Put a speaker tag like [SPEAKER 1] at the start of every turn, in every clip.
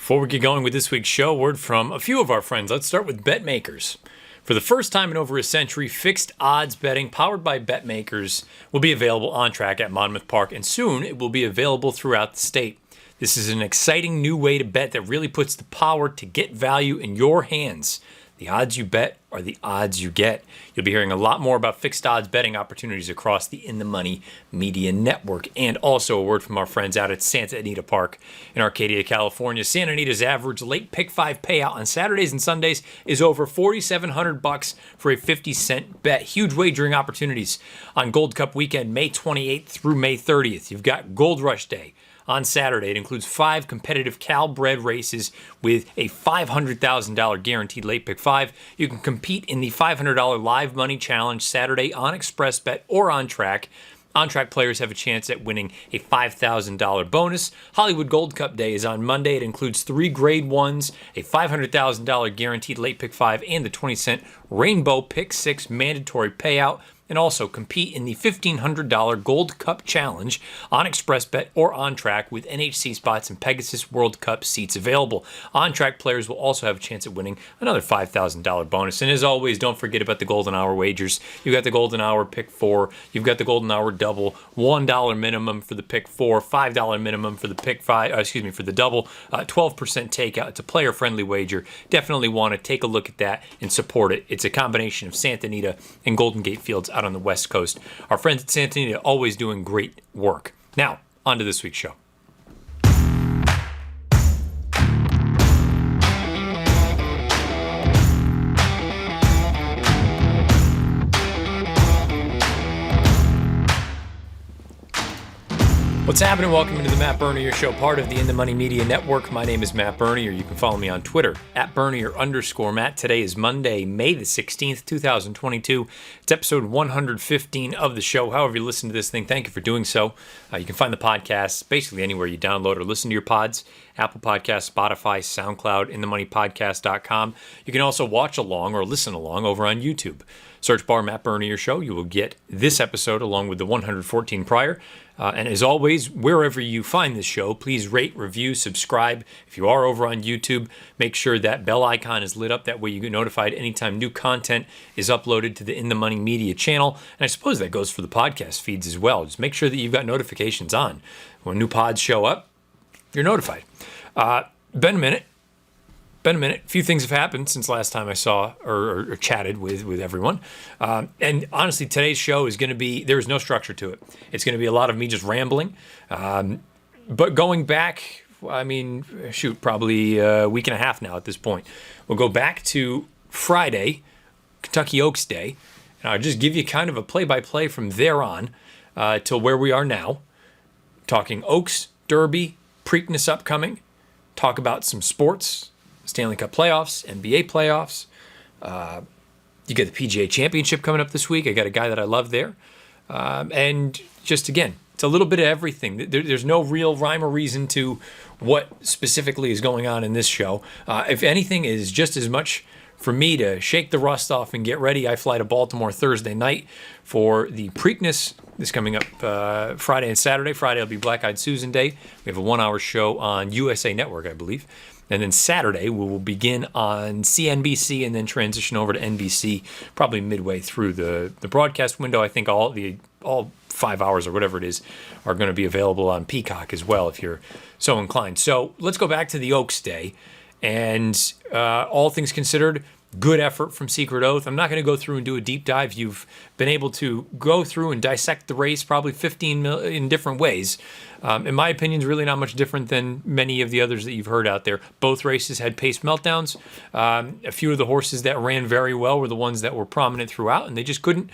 [SPEAKER 1] Before we get going with this week's show, word from a few of our friends. Let's start with BetMakers. For the first time in over a century, fixed odds betting powered by BetMakers will be available on track at Monmouth Park, and soon it will be available throughout the state. This is an exciting new way to bet that really puts the power to get value in your hands. The odds you bet are the odds you get. You'll be hearing a lot more about fixed odds betting opportunities across the In the Money Media Network. And also a word from our friends out at Santa Anita Park in Arcadia, California. Santa Anita's average late pick 5 payout on Saturdays and Sundays is over $4,700 for a 50-cent bet. Huge wagering opportunities on Gold Cup weekend, May 28th through May 30th. You've got Gold Rush Day on Saturday. It includes 5 competitive Cal-bred races with a $500,000 guaranteed late pick 5. You can compete in the $500 live money challenge Saturday on Express Bet or on track. On-track players have a chance at winning a $5,000 bonus. Hollywood Gold Cup Day is on Monday. It includes 3 Grade 1s, a $500,000 guaranteed late pick 5, and the 20-cent Rainbow Pick 6 mandatory payout. And also compete in the $1,500 Gold Cup Challenge on ExpressBet or on track with NHC spots and Pegasus World Cup seats available. On-track players will also have a chance at winning another $5,000 bonus. And as always, don't forget about the Golden Hour wagers. You've got the Golden Hour Pick 4. You've got the Golden Hour Double. $1 minimum for the Pick 4. $5 minimum for the Pick 5. For the Double. 12% takeout. It's a player-friendly wager. Definitely want to take a look at that and support it. It's a combination of Santa Anita and Golden Gate Fields out on the West Coast. Our friends at Santa Anita always doing great work. Now, on to this week's show. What's happening? Welcome into the Matt Bernier Show, part of the In the Money Media Network. My name is Matt Bernier. You can follow me on Twitter at Bernier_Matt. Today is Monday, May the 16th, 2022. It's episode 115 of the show. However you listen to this thing, thank you for doing so. You can find the podcast basically anywhere you download or listen to your pods. Apple Podcasts, Spotify, SoundCloud, InTheMoneyPodcast.com. You can also watch along or listen along over on YouTube. Search bar Matt Bernier Show. You will get this episode along with the 114 prior. And as always, wherever you find this show, please rate, review, subscribe. If you are over on YouTube, make sure that bell icon is lit up. That way you get notified anytime new content is uploaded to the In the Money Media channel. And I suppose that goes for the podcast feeds as well. Just make sure that you've got notifications on. When new pods show up, you're notified. Been a minute. A few things have happened since last time I saw or chatted with everyone. And honestly, today's show is going to be, there's no structure to it. It's going to be a lot of me just rambling. But going back, probably a week and a half now at this point. We'll go back to Friday, Kentucky Oaks Day. And I'll just give you kind of a play-by-play from there on till where we are now. Talking Oaks, Derby, Preakness upcoming. Talk about some sports. Stanley Cup Playoffs, NBA Playoffs. You get the PGA Championship coming up this week. I got a guy that I love there. And just, again, it's a little bit of everything. There's no real rhyme or reason to what specifically is going on in this show. If anything, it is just as much for me to shake the rust off and get ready. I fly to Baltimore Thursday night for the Preakness. This coming up Friday and Saturday. Friday will be Black Eyed Susan Day. We have a 1-hour show on USA Network, I believe. And then Saturday, we will begin on CNBC and then transition over to NBC probably midway through the broadcast window. I think all 5 hours or whatever it is are going to be available on Peacock as well if you're so inclined. So let's go back to the Oaks Day. And all things considered, good effort from Secret Oath. I'm not going to go through and do a deep dive. You've been able to go through and dissect the race probably 15 in different ways. In my opinion, it's really not much different than many of the others that you've heard out there. Both races had pace meltdowns. A few of the horses that ran very well were the ones that were prominent throughout, and they just couldn't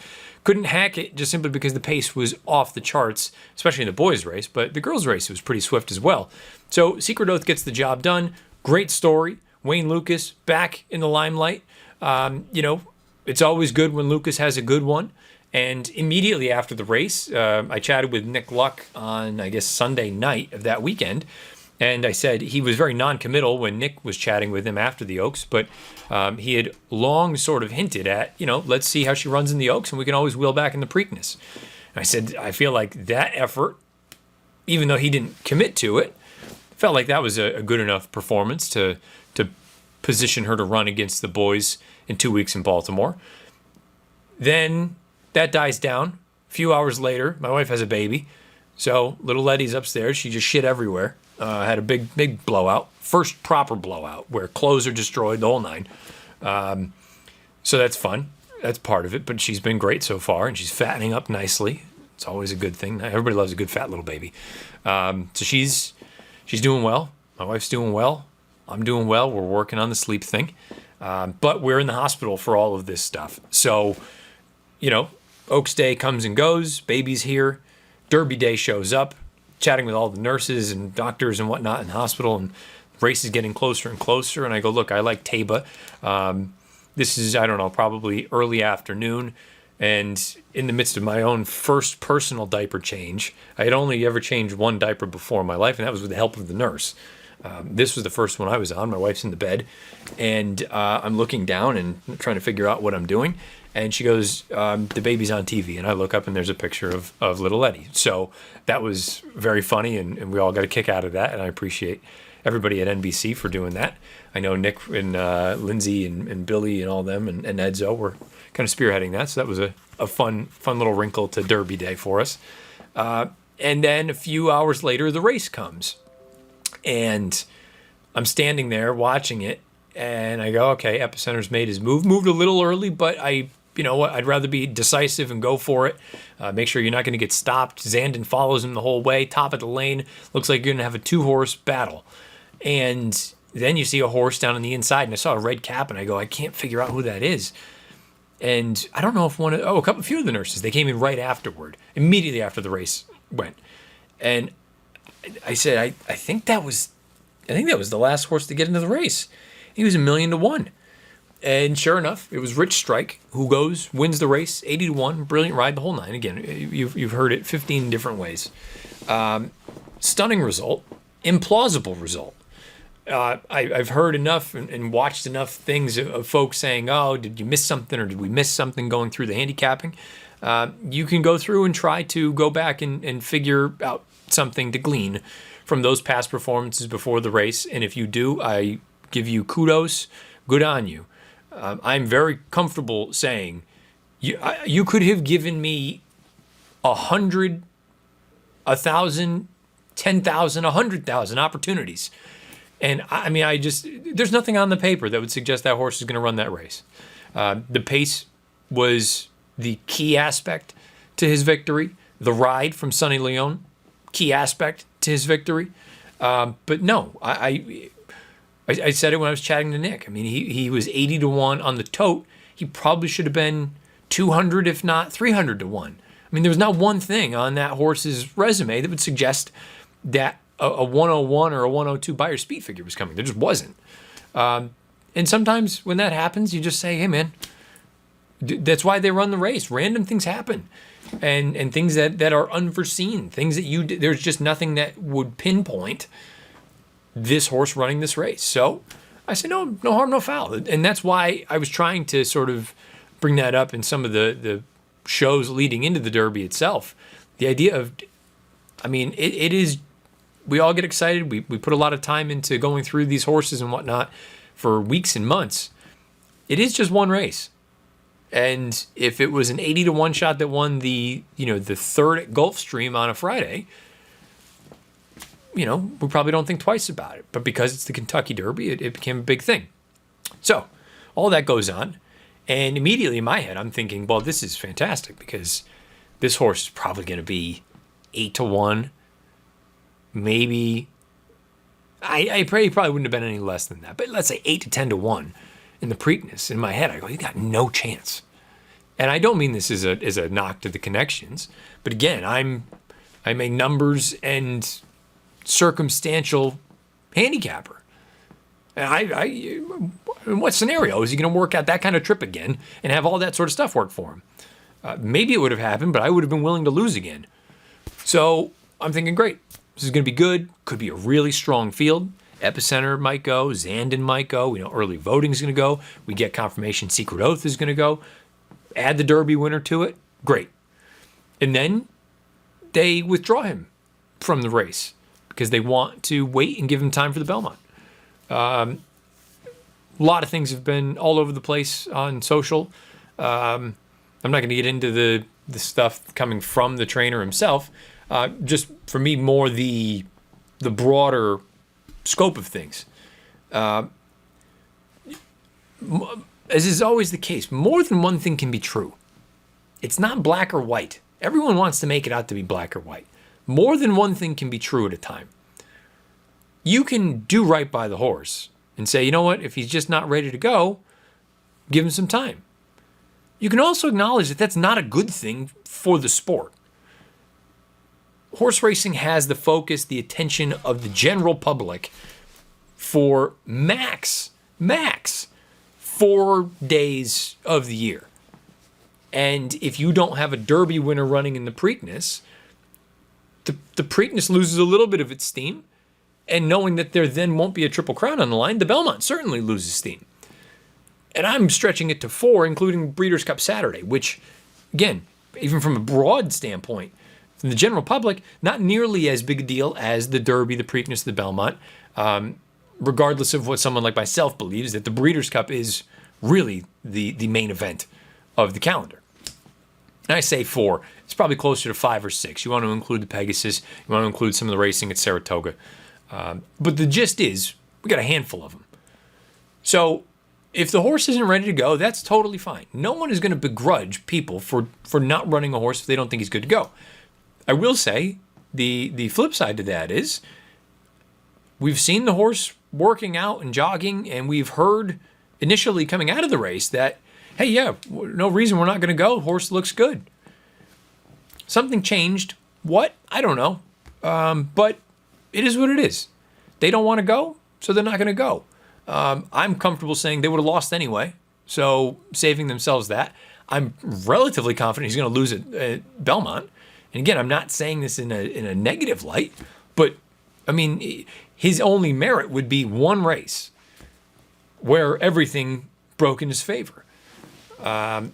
[SPEAKER 1] hack it just simply because the pace was off the charts, especially in the boys' race. But the girls' race was pretty swift as well. So Secret Oath gets the job done. Great story. Wayne Lucas back in the limelight. It's always good when Lucas has a good one. And immediately after the race, I chatted with Nick Luck on, I guess, Sunday night of that weekend. And I said he was very non-committal when Nick was chatting with him after the Oaks. But he had long sort of hinted at, let's see how she runs in the Oaks and we can always wheel back in the Preakness. And I said, I feel like that effort, even though he didn't commit to it, felt like that was a good enough performance to position her to run against the boys in 2 weeks in Baltimore. Then that dies down. A few hours later, my wife has a baby. So little Letty's upstairs. She just shit everywhere. Had a big blowout. First proper blowout where clothes are destroyed, the whole nine. So that's fun. That's part of it. But she's been great so far, and she's fattening up nicely. It's always a good thing. Everybody loves a good fat little baby. So she's doing well. My wife's doing well. I'm doing well. We're working on the sleep thing. But we're in the hospital for all of this stuff. So, Oaks Day comes and goes. Baby's here. Derby Day shows up. Chatting with all the nurses and doctors and whatnot in the hospital. And the race is getting closer and closer. And I go, look, I like Taba. This is, I don't know, probably early afternoon. And in the midst of my own first personal diaper change, I had only ever changed one diaper before in my life, and that was with the help of the nurse. This was the first one I was on. My wife's in the bed, and I'm looking down and trying to figure out what I'm doing. And she goes, the baby's on TV. And I look up, and there's a picture of little Letty. So that was very funny, and we all got a kick out of that, and I appreciate everybody at NBC for doing that. I know Nick and Lindsay and Billy and all them and Edzo were kind of spearheading that. So that was a fun little wrinkle to Derby Day for us. And then a few hours later, the race comes. And I'm standing there watching it, and I go, okay, Epicenter's made his move. Moved a little early, but you know what? I'd rather be decisive and go for it. Make sure you're not going to get stopped. Zandon follows him the whole way, top of the lane. Looks like you're going to have a 2-horse battle. And then you see a horse down on the inside, and I saw a red cap, and I go, I can't figure out who that is. And I don't know if a few of the nurses, they came in right afterward, immediately after the race went. And I said, I think that was the last horse to get into the race. He was 1,000,000 to 1. And sure enough, it was Rich Strike who wins the race, 80 to 1, brilliant ride, the whole nine. Again, you've heard it 15 different ways. Stunning result, implausible result. I've heard enough and watched enough things of folks saying, oh, did you miss something or did we miss something going through the handicapping? You can go through and try to go back and figure out something to glean from those past performances before the race. And if you do, I give you kudos. Good on you. I'm very comfortable saying you could have given me 100, 1,000, 10,000, 100,000 opportunities. And I mean, there's nothing on the paper that would suggest that horse is going to run that race. The pace was the key aspect to his victory. The ride from Sonny Leone, key aspect to his victory. But no, I said it when I was chatting to Nick. I mean, he was 80 to 1 on the tote. He probably should have been 200, if not 300 to 1. I mean, there was not one thing on that horse's resume that would suggest that a 101 or a 102 Beyer speed figure was coming. There just wasn't. And sometimes when that happens, you just say, hey, man, that's why they run the race. Random things happen. And things that are unforeseen, things that there's just nothing that would pinpoint this horse running this race. So I said, no harm, no foul. And that's why I was trying to sort of bring that up in some of the shows leading into the Derby itself. The idea of, I mean, it is, we all get excited. We put a lot of time into going through these horses and whatnot for weeks and months. It is just one race. And if it was an 80 to 1 shot that won the third at Gulfstream on a Friday, we probably don't think twice about it. But because it's the Kentucky Derby, it became a big thing. So all that goes on. And immediately in my head, I'm thinking, well, this is fantastic because this horse is probably going to be 8 to 1. Maybe, I probably wouldn't have been any less than that. But let's say 8 to 10 to 1. In the Preakness, in my head, I go, you got no chance. And I don't mean this as a knock to the connections, but again, I'm a numbers and circumstantial handicapper. And in what scenario is he going to work out that kind of trip again and have all that sort of stuff work for him? Maybe it would have happened, but I would have been willing to lose again. So I'm thinking, great, this is going to be good. Could be a really strong field. Epicenter might go. Zandon might go. We know early voting is going to go. We get confirmation Secret Oath is going to go. Add the Derby winner to it. Great. And then they withdraw him from the race because they want to wait and give him time for the Belmont. A lot of things have been all over the place on social. I'm not going to get into the stuff coming from the trainer himself. Just for me, more the broader scope of things. As is always the case, more than one thing can be true. It's not black or white. Everyone wants to make it out to be black or white. More than one thing can be true at a time. You can do right by the horse and say, you know what, if he's just not ready to go, give him some time. You can also acknowledge that that's not a good thing for the sport. Horse racing has the focus, the attention of the general public for max 4 days of the year. And if you don't have a Derby winner running in the Preakness, the Preakness loses a little bit of its steam. And knowing that there then won't be a Triple Crown on the line, the Belmont certainly loses steam. And I'm stretching it to 4, including Breeders' Cup Saturday, which, again, even from a broad standpoint, from the general public, not nearly as big a deal as the Derby, the Preakness, the Belmont, regardless of what someone like myself believes, that the Breeders' Cup is really the main event of the calendar. And I say 4. It's probably closer to 5 or 6. You want to include the Pegasus. You want to include some of the racing at Saratoga. But the gist is, we got a handful of them. So if the horse isn't ready to go, that's totally fine. No one is going to begrudge people for not running a horse if they don't think he's good to go. I will say the flip side to that is we've seen the horse working out and jogging, and we've heard initially coming out of the race that, hey, yeah, no reason we're not going to go. Horse looks good. Something changed. What? I don't know. But it is what it is. They don't want to go, so they're not going to go. I'm comfortable saying they would have lost anyway, so saving themselves that. I'm relatively confident he's going to lose at Belmont. And again, I'm not saying this in a negative light, but I mean, his only merit would be one race where everything broke in his favor.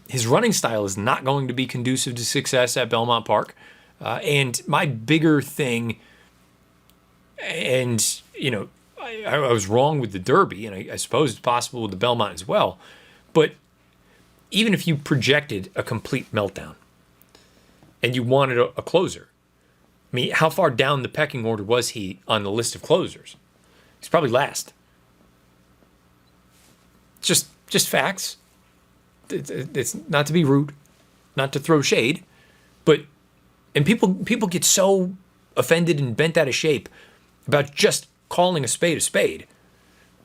[SPEAKER 1] His running style is not going to be conducive to success at Belmont Park. And my bigger thing, and, you know, I was wrong with the Derby, and I suppose it's possible with the Belmont as well. But even if you projected a complete meltdown and you wanted a closer, I mean, how far down the pecking order was he on the list of closers? He's probably last. Just facts. It's not to be rude, not to throw shade, but and people get so offended and bent out of shape about just calling a spade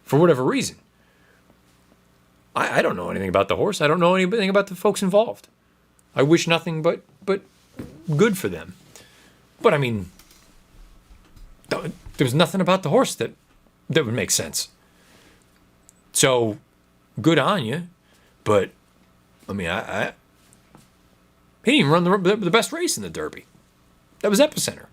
[SPEAKER 1] for whatever reason. I don't know anything about the horse. I don't know anything about the folks involved. I wish nothing but good for them. But I mean, there's nothing about the horse that would make sense. So good on you, but I mean, he didn't even run the best race in the Derby. That was Epicenter.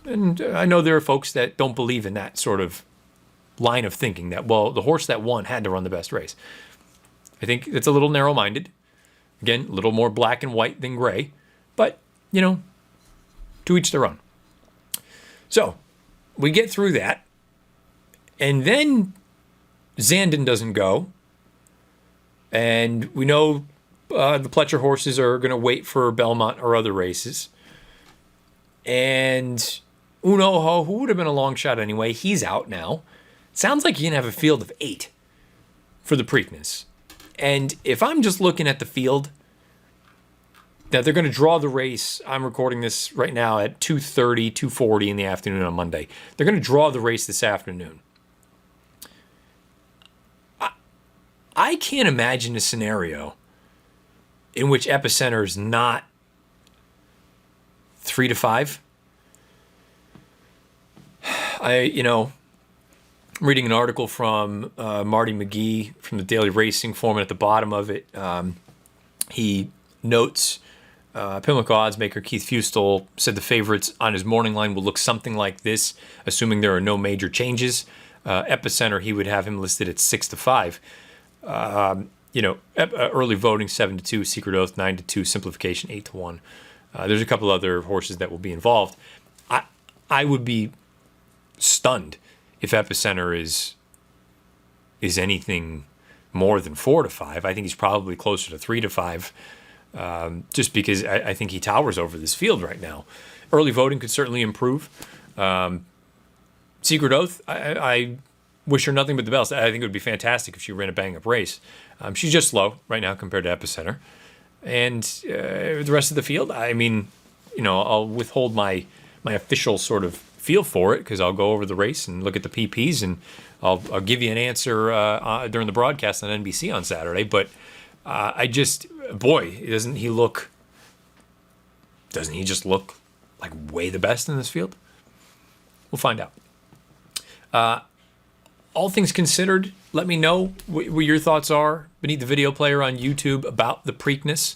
[SPEAKER 1] And I know there are folks that don't believe in that sort of line of thinking that, well, the horse that won had to run the best race. I think it's a little narrow-minded. Again, a little more black and white than gray. But, you know, to each their own. So, we get through that. And then Zandon doesn't go. And we know the Pletcher horses are going to wait for Belmont or other races. And Unoho, who would have been a long shot anyway, he's out now. Sounds like you're going to have a field of 8 for the Preakness. And if I'm just looking at the field, now they're going to draw the race. I'm recording this right now at 2:30, 2:40 in the afternoon on Monday. They're going to draw the race this afternoon. I can't imagine a scenario in which Epicenter is not 3 to 5. I'm reading an article from Marty McGee from the Daily Racing Form. At the bottom of it, he notes Pimlico odds maker Keith Fustel said the favorites on his morning line will look something like this, assuming there are no major changes. Epicenter, he would have him listed at 6 to 5. Early voting 7 to 2, Secret Oath 9 to 2, Simplification 8 to 1. There's a couple other horses that will be involved. I would be stunned if Epicenter is anything more than 4 to 5. I think he's probably closer to 3 to 5, just because I think he towers over this field right now. Early voting could certainly improve. Secret Oath, I wish her nothing but the best. I think it would be fantastic if she ran a bang-up race. She's just slow right now compared to Epicenter. And the rest of the field, I mean, I'll withhold my official sort of feel for it, because I'll go over the race and look at the PPs, and I'll give you an answer during the broadcast on NBC on Saturday. But doesn't he just look like way the best in this field? We'll find out. All things considered, let me know what your thoughts are beneath the video player on YouTube about the Preakness,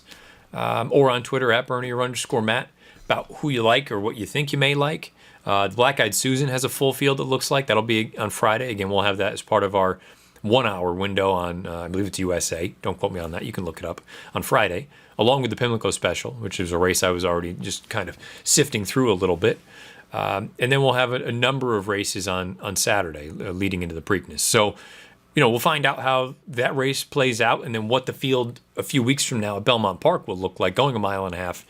[SPEAKER 1] or on Twitter at Bernier_Matt, about who you like or what you think you may like. The Black Eyed Susan has a full field, it looks like. That'll be on Friday. Again, we'll have that as part of our 1 hour window on, I believe it's USA. Don't quote me on that. You can look it up on Friday, along with the Pimlico Special, which is a race I was already just kind of sifting through a little bit. And then we'll have a number of races on Saturday leading into the Preakness. So, we'll find out how that race plays out, and then what the field a few weeks from now at Belmont Park will look like, going 1.5 miles.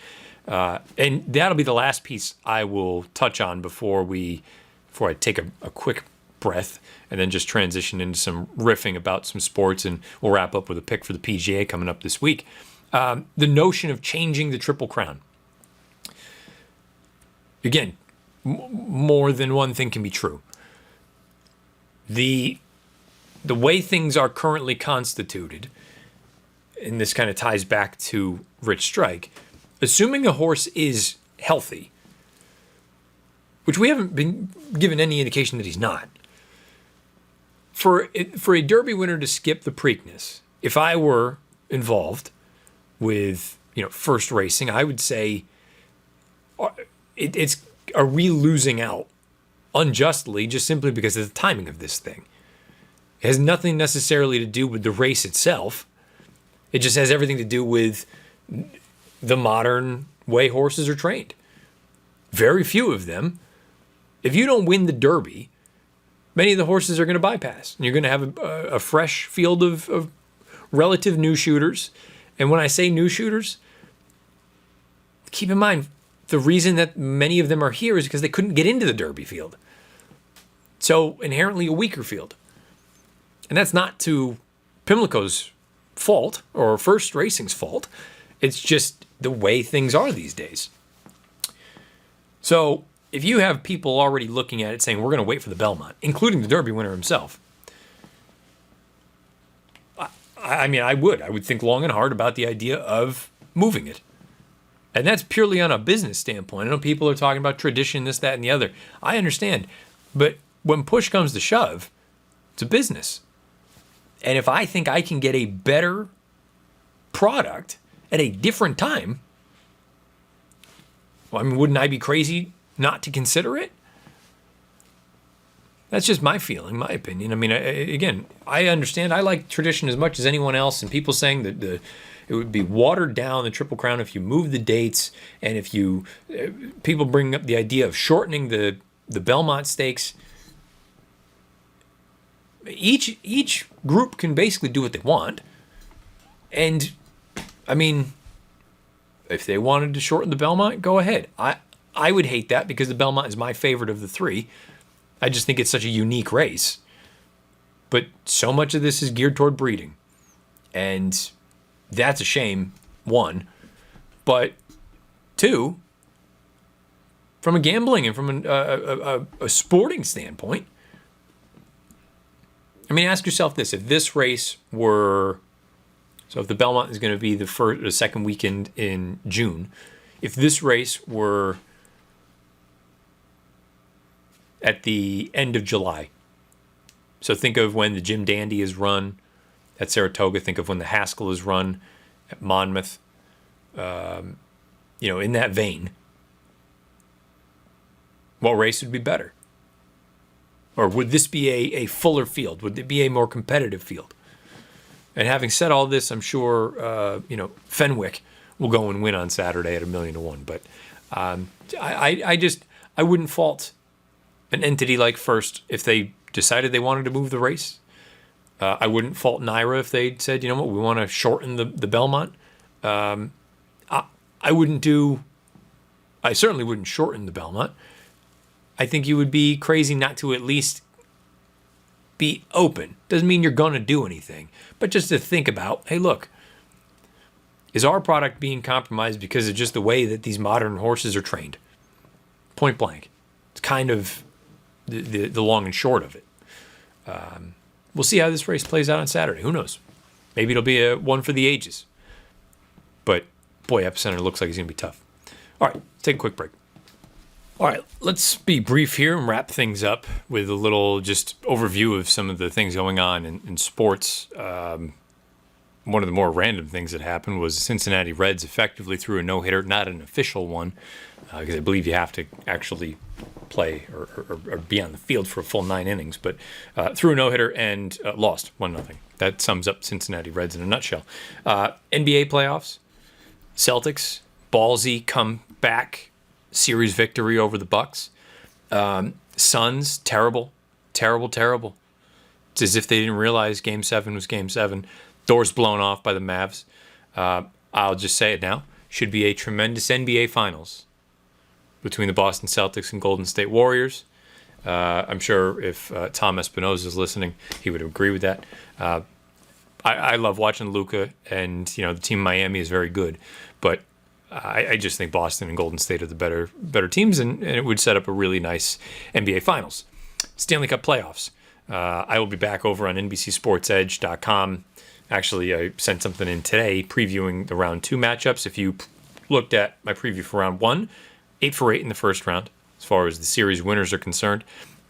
[SPEAKER 1] And that'll be the last piece I will touch on before I take a quick breath and then just transition into some riffing about some sports, and we'll wrap up with a pick for the PGA coming up this week. The notion of changing the Triple Crown. Again, more than one thing can be true. The way things are currently constituted, and this kind of ties back to Rich Strike, assuming a horse is healthy, which we haven't been given any indication that he's not, for a Derby winner to skip the Preakness, if I were involved with first racing, I would say are we losing out unjustly just simply because of the timing of this thing? It has nothing necessarily to do with the race itself. It just has everything to do with the modern way horses are trained. Very few of them, if you don't win the Derby, many of the horses are going to bypass. And you're going to have a fresh field of relative new shooters. And when I say new shooters, keep in mind, the reason that many of them are here is because they couldn't get into the Derby field. So inherently a weaker field. And that's not to Pimlico's fault or First Racing's fault. It's just the way things are these days. So if you have people already looking at it saying, we're going to wait for the Belmont, including the Derby winner himself, I would think long and hard about the idea of moving it. And that's purely on a business standpoint. I know people are talking about tradition, this, that, and the other. I understand. But when push comes to shove, it's a business. And if I think I can get a better product at a different time, wouldn't I be crazy not to consider it? That's just my feeling, my opinion. Again, I understand. I like tradition as much as anyone else. And people saying that it would be watered down, the Triple Crown, if you move the dates, and if people bring up the idea of shortening the Belmont Stakes. Each group can basically do what they want. And, if they wanted to shorten the Belmont, go ahead. I would hate that, because the Belmont is my favorite of the three. I just think it's such a unique race. But so much of this is geared toward breeding. And that's a shame, one. But two, from a gambling and from a sporting standpoint, ask yourself this. If this race were... So if the Belmont is going to be the second weekend in June, if this race were at the end of July, so think of when the Jim Dandy is run at Saratoga, think of when the Haskell is run at Monmouth, in that vein, what race would be better? Or would this be a fuller field? Would it be a more competitive field? And having said all this, I'm sure, Fenwick will go and win on Saturday at 1,000,000 to 1. But I wouldn't fault an entity like First if they decided they wanted to move the race. I wouldn't fault NYRA if they said, you know what, we want to shorten the Belmont. I certainly wouldn't shorten the Belmont. I think you would be crazy not to at least be open. Doesn't mean you're going to do anything, but just to think about, hey, look, is our product being compromised because of just the way that these modern horses are trained? Point blank. It's kind of the long and short of it. We'll see how this race plays out on Saturday. Who knows? Maybe it'll be a one for the ages. But, boy, Epicenter looks like he's going to be tough. All right, take a quick break. All right, let's be brief here and wrap things up with a little just overview of some of the things going on in sports. One of the more random things that happened was the Cincinnati Reds effectively threw a no-hitter, not an official one, because I believe you have to actually play or be on the field for a full 9 innings, but threw a no-hitter and lost 1-0. That sums up Cincinnati Reds in a nutshell. NBA playoffs, Celtics, ballsy comeback series victory over the Bucks. Suns, terrible. It's as if they didn't realize Game 7 was Game 7. Doors blown off by the Mavs. I'll just say it now. Should be a tremendous NBA Finals between the Boston Celtics and Golden State Warriors. I'm sure if Tom Espinoza is listening, he would agree with that. I love watching Luka, and the team Miami is very good, but I just think Boston and Golden State are the better teams, and it would set up a really nice NBA Finals. Stanley Cup Playoffs. I will be back over on NBCSportsEdge.com. Actually, I sent something in today previewing the round 2 matchups. If you looked at my preview for round 1, 8 for 8 in the first round, as far as the series winners are concerned.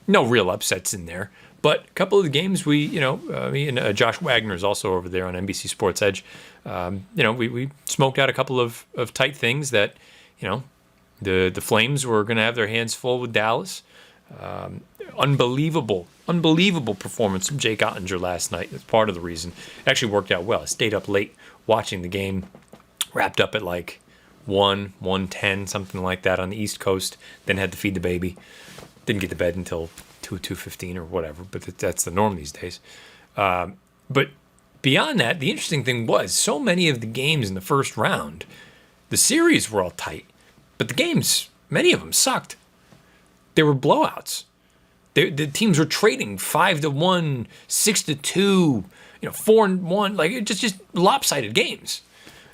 [SPEAKER 1] No real upsets in there. But a couple of the games me and Josh Wagner is also over there on NBC Sports Edge. We smoked out a couple of tight things that, the Flames were going to have their hands full with Dallas. Unbelievable performance from Jake Ottinger last night. That's part of the reason. It actually worked out well. I stayed up late watching the game, wrapped up at like 1:10, something like that on the East Coast, then had to feed the baby. Didn't get to bed until 2:15 or whatever, but that's the norm these days. But beyond that, the interesting thing was so many of the games in the first round, the series were all tight, but the games, many of them sucked. They were blowouts. The teams were trading 5-1, 6-2, 4-1, like just lopsided games.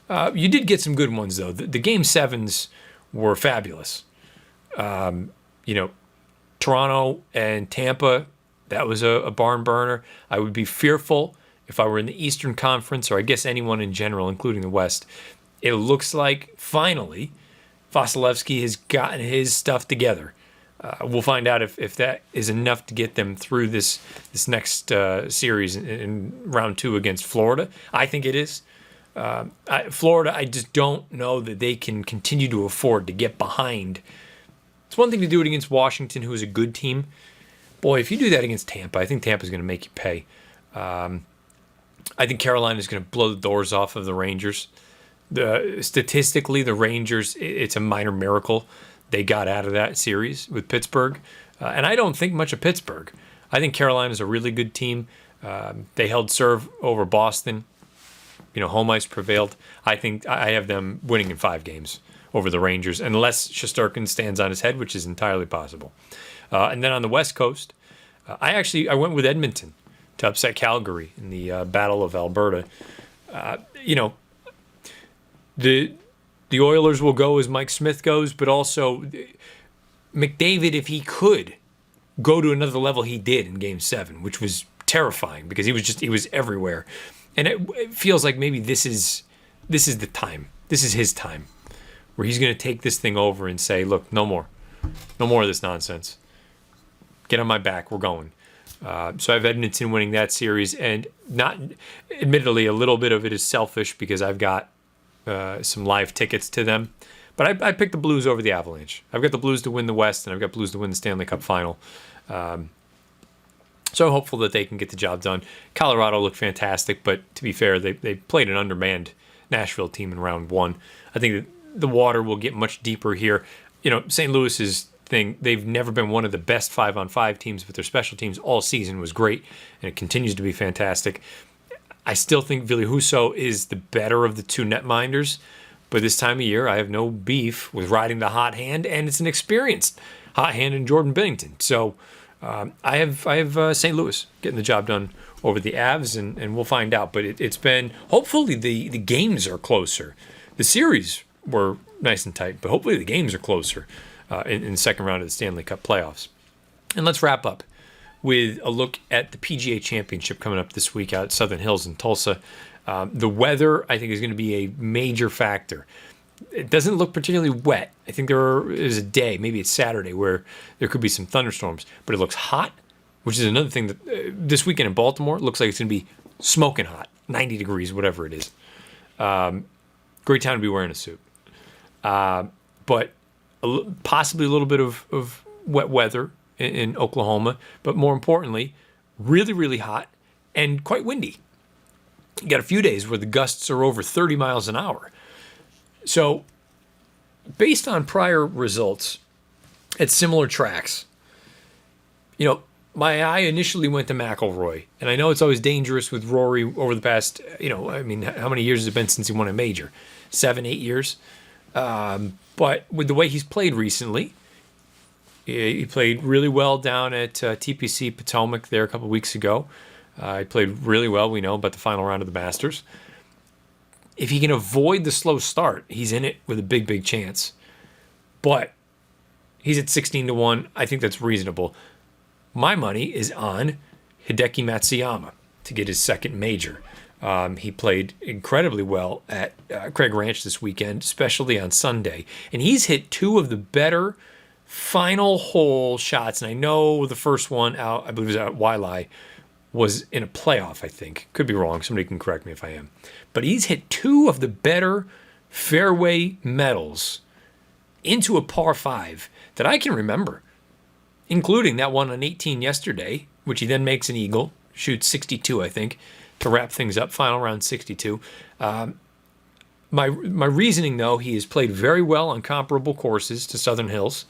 [SPEAKER 1] You did get some good ones though. The game 7s were fabulous. Toronto and Tampa, that was a barn burner. I would be fearful if I were in the Eastern Conference, or I guess anyone in general, including the West. It looks like finally Vasilevsky has gotten his stuff together. We'll find out if that is enough to get them through this next series in round 2 against Florida. I think it is. Florida, I just don't know that they can continue to afford to get behind. It's one thing to do it against Washington, who is a good team. Boy, if you do that against Tampa, I think Tampa's going to make you pay. I think Carolina's going to blow the doors off of the Rangers. Statistically, the Rangers, it's a minor miracle they got out of that series with Pittsburgh. And I don't think much of Pittsburgh. I think Carolina's a really good team. They held serve over Boston. Home ice prevailed. I think I have them winning in 5 games over the Rangers, unless Shesterkin stands on his head, which is entirely possible. And then on the West Coast, I went with Edmonton to upset Calgary in the Battle of Alberta. The Oilers will go as Mike Smith goes, but also McDavid, if he could go to another level, he did in Game 7, which was terrifying because he was everywhere. And it feels like maybe this is the time. This is his time where he's going to take this thing over and say, look, no more of this nonsense. Get on my back. We're going. So I have Edmonton winning that series, and not, admittedly, a little bit of it is selfish because I've got some live tickets to them. But I picked the Blues over the Avalanche. I've got the Blues to win the West, and I've got Blues to win the Stanley Cup final. So I'm hopeful that they can get the job done. Colorado looked fantastic, but to be fair, they played an undermanned Nashville team in round 1. I think that the water will get much deeper here. St. Louis is thing. They've never been one of the best 5-on-5 teams, but their special teams all season was great, and it continues to be fantastic. I still think Ville Husso is the better of the two netminders, but this time of year, I have no beef with riding the hot hand, and it's an experienced hot hand in Jordan Binnington. So I have St. Louis getting the job done over the Avs, and we'll find out. But it's been, hopefully the games are closer. The series were nice and tight, but hopefully the games are closer in the second round of the Stanley Cup playoffs. And let's wrap up with a look at the PGA Championship coming up this week out at Southern Hills in Tulsa. The weather, I think, is going to be a major factor. It doesn't look particularly wet. I think there is a day, maybe it's Saturday, where there could be some thunderstorms, but it looks hot, which is another thing that this weekend in Baltimore, it looks like it's going to be smoking hot, 90 degrees, whatever it is. Great time to be wearing a suit. But possibly a little bit of wet weather in Oklahoma, but more importantly, really, really hot and quite windy. You got a few days where the gusts are over 30 miles an hour. So, based on prior results at similar tracks, my eye initially went to McIlroy, and I know it's always dangerous with Rory over the past, how many years has it been since he won a major? 7, 8 years? But with the way he's played recently, he played really well down at TPC Potomac there a couple of weeks ago. He played really well, we know, about the final round of the Masters. If he can avoid the slow start, he's in it with a big, big chance. But he's at 16-1. I think that's reasonable. My money is on Hideki Matsuyama to get his second major. He played incredibly well at Craig Ranch this weekend, especially on Sunday. And he's hit two of the better final hole shots. And I know the first one out, I believe it was at Waialae, was in a playoff, I think. Could be wrong. Somebody can correct me if I am. But he's hit two of the better fairway metals into a par 5 that I can remember, including that one on 18 yesterday, which he then makes an eagle, shoots 62, I think, to wrap things up, final round 62. My reasoning, though, he has played very well on comparable courses to Southern Hills.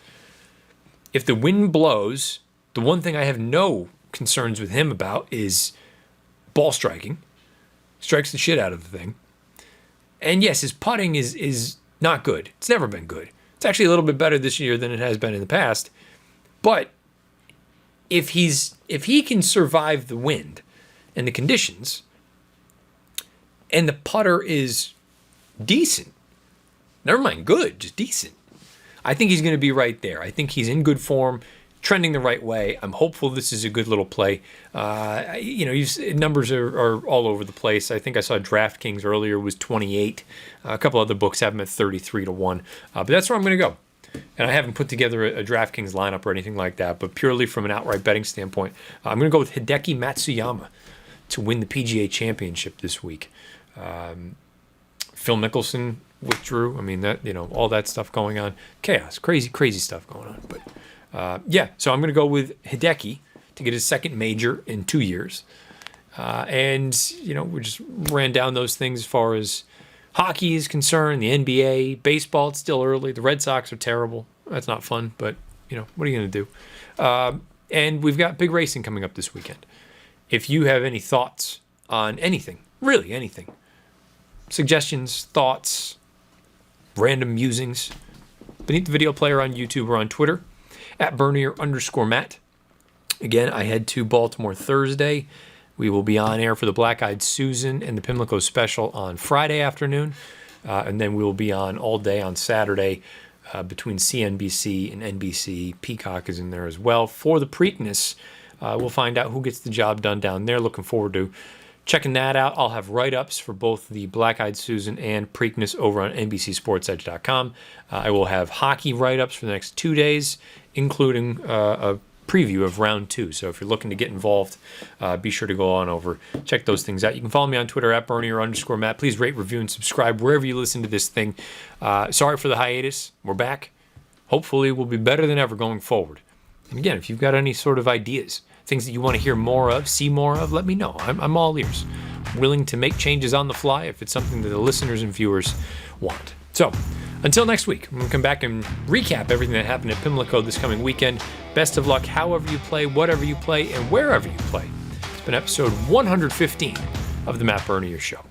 [SPEAKER 1] If the wind blows, the one thing I have no concerns with him about is ball striking. Strikes the shit out of the thing. And yes, his putting is not good. It's never been good. It's actually a little bit better this year than it has been in the past. But if he can survive the wind and the conditions, and the putter is decent, never mind good, just decent, I think he's going to be right there. I think he's in good form, trending the right way. I'm hopeful this is a good little play. Numbers are all over the place. I think I saw DraftKings earlier was 28. A couple other books have him at 33-1. But that's where I'm going to go. And I haven't put together a DraftKings lineup or anything like that, but purely from an outright betting standpoint, I'm going to go with Hideki Matsuyama to win the PGA Championship this week. Phil Mickelson withdrew. I mean, that all that stuff going on. Chaos. Crazy stuff going on. But so I'm going to go with Hideki to get his second major in 2 years. We just ran down those things as far as hockey is concerned, the NBA, baseball, it's still early. The Red Sox are terrible. That's not fun, but, what are you going to do? And we've got big racing coming up this weekend. If you have any thoughts on anything, really anything, suggestions, thoughts, random musings, beneath the video player on YouTube or on Twitter, at Bernier_Matt. Again, I head to Baltimore Thursday. We will be on air for the Black Eyed Susan and the Pimlico Special on Friday afternoon. And then we will be on all day on Saturday between CNBC and NBC. Peacock is in there as well. For the Preakness, we'll find out who gets the job done down there. Looking forward to checking that out. I'll have write-ups for both the Black Eyed Susan and Preakness over on NBCSportsEdge.com. I will have hockey write-ups for the next 2 days, including a preview of round 2. So if you're looking to get involved, be sure to go on over, check those things out. You can follow me on Twitter at Bernier_Matt. Please rate, review, and subscribe wherever you listen to this thing. Sorry for the hiatus. We're back. Hopefully we'll be better than ever going forward. And again, if you've got any sort of ideas, things that you want to hear more of, see more of, let me know. I'm all ears. Willing to make changes on the fly if it's something that the listeners and viewers want. So, Until next week, I'm going to come back and recap everything that happened at Pimlico this coming weekend. Best of luck however you play, whatever you play, and wherever you play. It's been episode 115 of The Matt Bernier Show.